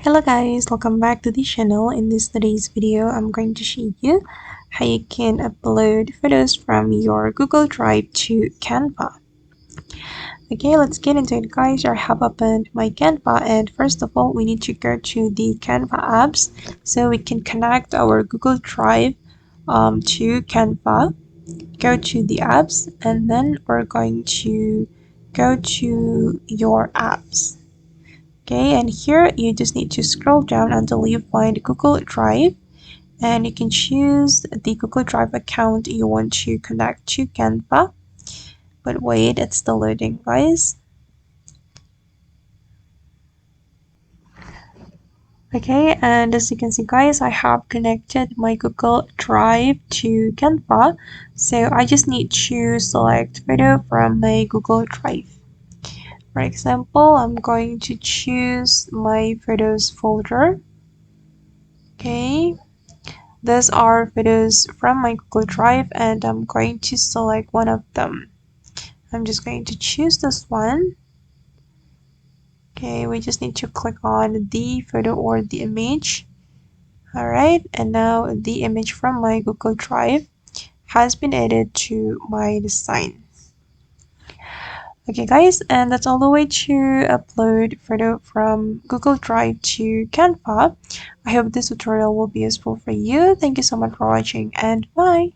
Hello guys, welcome back to the channel. In today's video, I'm going to show you how you can upload photos from your Google Drive to Canva. Okay, let's get into it guys. I have opened my Canva, and first of all, we need to go to the Canva apps so we can connect our Google Drive to Canva. Go to the apps, and then we're going to go to your apps. Okay, and here you just need to scroll down until you find Google Drive, and you can choose the Google Drive account you want to connect to Canva. But wait, it's still loading guys. Okay, and as you can see guys, I have connected my Google Drive to Canva, so I just need to select photo from my Google Drive. For example, I'm going to choose my photos folder. Okay, these are photos from my Google Drive, and I'm going to select one of them. I'm just going to choose this one. Okay, we just need to click on the photo or the image. Alright, and now the image from my Google Drive has been added to my design. Okay guys, and that's all the way to upload photo from Google Drive to Canva. I hope this tutorial will be useful for you. Thank you so much for watching, and bye!